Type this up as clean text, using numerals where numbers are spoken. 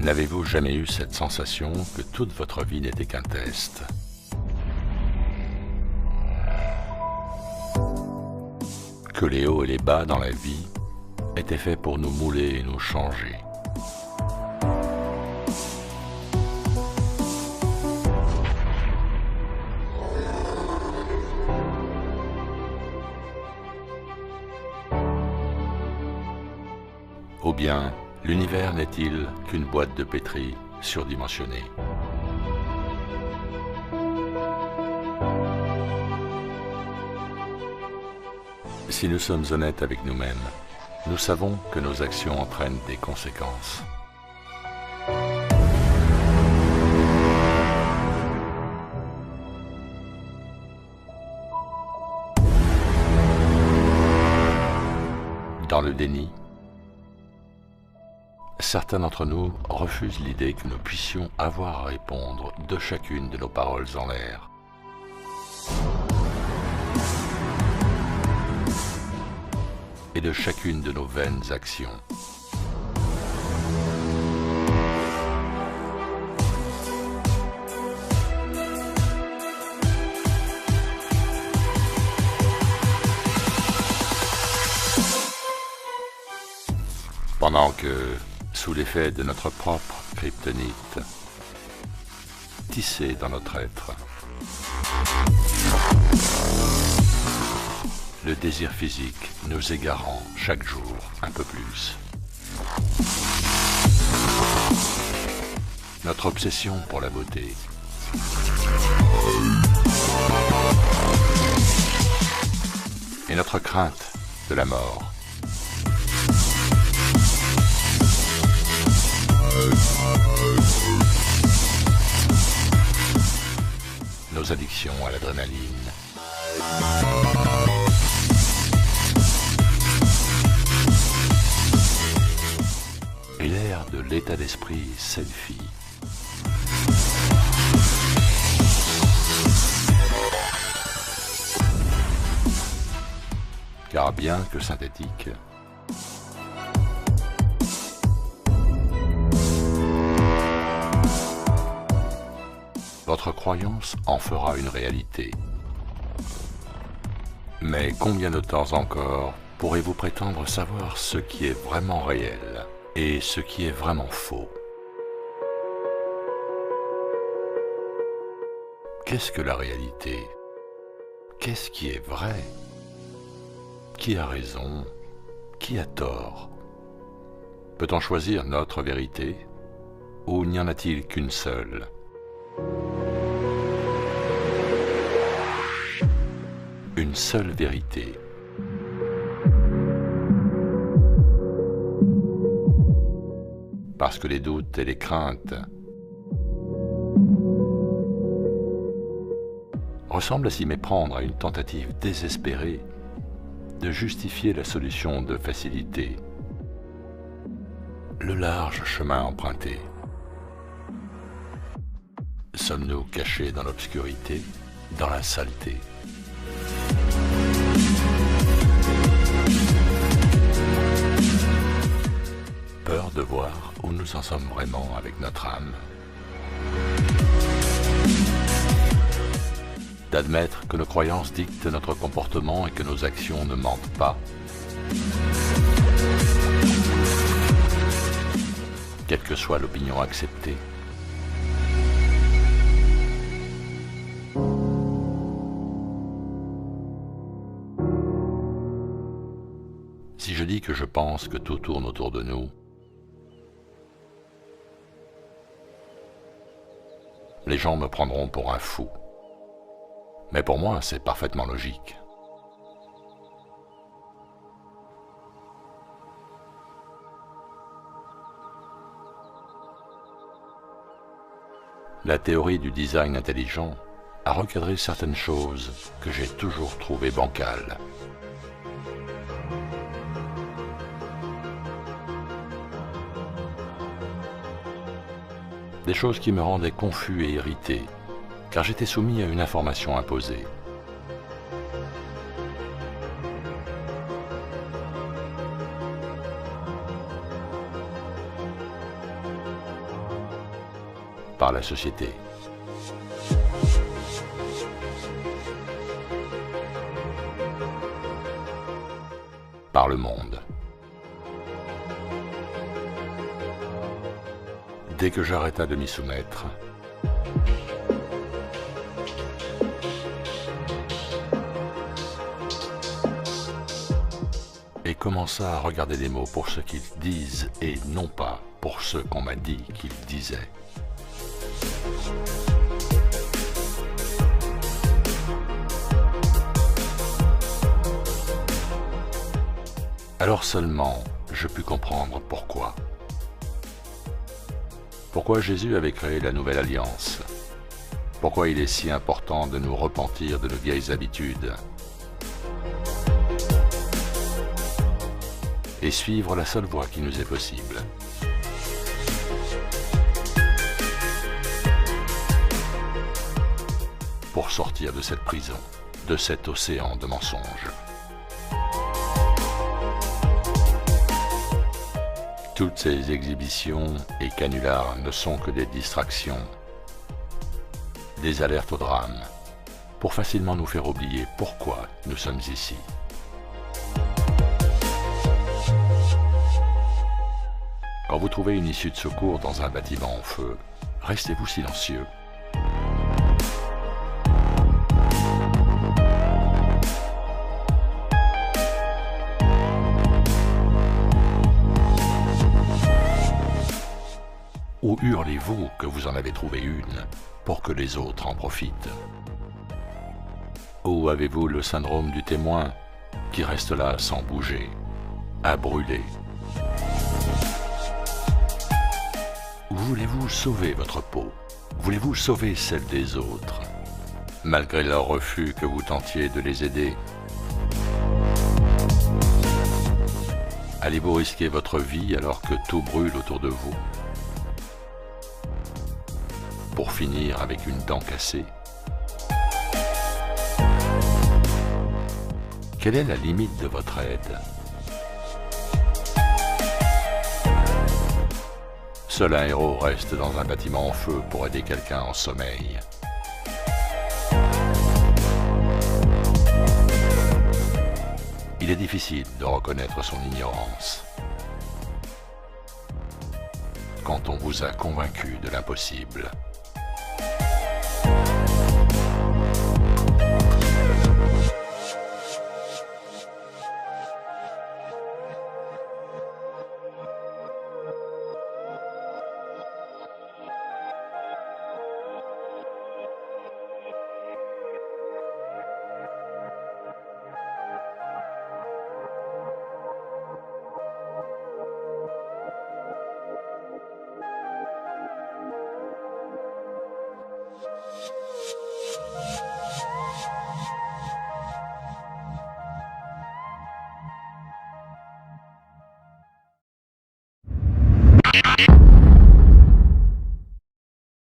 N'avez-vous jamais eu cette sensation que toute votre vie n'était qu'un test ? Que les hauts et les bas dans la vie étaient faits pour nous mouler et nous changer. Ou bien, l'univers n'est-il qu'une boîte de pétri surdimensionnée ? Si nous sommes honnêtes avec nous-mêmes, nous savons que nos actions entraînent des conséquences. Dans le déni, certains d'entre nous refusent l'idée que nous puissions avoir à répondre de chacune de nos paroles en l'air. Et de chacune de nos vaines actions. Pendant que, sous l'effet de notre propre kryptonite, tissé dans notre être, le désir physique nous égarant chaque jour un peu plus. Notre obsession pour la beauté. Et notre crainte de la mort. Nos addictions à l'adrénaline. Et l'air de l'état d'esprit selfie. Car bien que synthétique, votre croyance en fera une réalité. Mais combien de temps encore pourrez-vous prétendre savoir ce qui est vraiment réel et ce qui est vraiment faux? Qu'est-ce que la réalité? Qu'est-ce qui est vrai? Qui a raison? Qui a tort? Peut-on choisir notre vérité? Ou n'y en a-t-il qu'une seule? Une seule vérité. Parce que les doutes et les craintes ressemblent à s'y méprendre à une tentative désespérée de justifier la solution de facilité, le large chemin emprunté. Sommes-nous cachés dans l'obscurité, dans la saleté? Peur de voir où nous en sommes vraiment avec notre âme. D'admettre que nos croyances dictent notre comportement et que nos actions ne mentent pas. Quelle que soit l'opinion acceptée. Si je dis que je pense que tout tourne autour de nous, les gens me prendront pour un fou. Mais pour moi, c'est parfaitement logique. La théorie du design intelligent a recadré certaines choses que j'ai toujours trouvées bancales. Des choses qui me rendaient confus et irrité, car j'étais soumis à une information imposée. par la société. Par le monde. Dès que j'arrêta de m'y soumettre, et commença à regarder les mots pour ce qu'ils disent et non pas pour ce qu'on m'a dit qu'ils disaient. Alors seulement, je pus comprendre pourquoi. Pourquoi Jésus avait créé la nouvelle alliance. Pourquoi il est si important de nous repentir de nos vieilles habitudes. Et suivre la seule voie qui nous est possible. Pour sortir de cette prison, de cet océan de mensonges. Toutes ces exhibitions et canulars ne sont que des distractions, des alertes au drame, pour facilement nous faire oublier pourquoi nous sommes ici. Quand vous trouvez une issue de secours dans un bâtiment en feu, restez-vous silencieux. Ou hurlez-vous que vous en avez trouvé une pour que les autres en profitent? Ou avez-vous le syndrome du témoin qui reste là sans bouger, à brûler? Ou voulez-vous sauver votre peau? Voulez-vous sauver celle des autres, malgré leur refus que vous tentiez de les aider? Allez-vous risquer votre vie alors que tout brûle autour de vous, pour finir avec une dent cassée? Quelle est la limite de votre aide? Seul un héros reste dans un bâtiment en feu pour aider quelqu'un en sommeil. Il est difficile de reconnaître son ignorance quand on vous a convaincu de l'impossible.